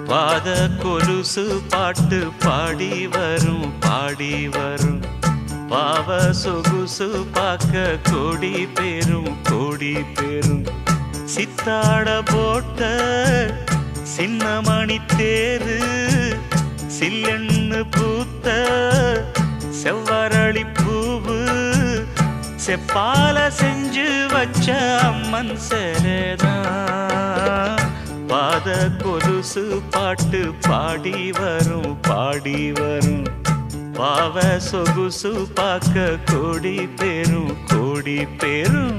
பாத கொலுசு பாட்டு பாடி வரும் பாடி வரும். பாவ சொகுசு பார்க்க கோடி பேரும் கோடி பேரும். சித்தாட போட்ட சின்னமணி தேரு சில்லெண்ணு பூத்த செவ்வரளி பூவு செப்பால செஞ்சு வச்ச அம்மன் சேரதான். பாத கொலுசு பாட்டு பாடி வரும் பாடி வரும். பாவ சொகுசு பார்க்க கோடி பேரும் கோடி பேரும்.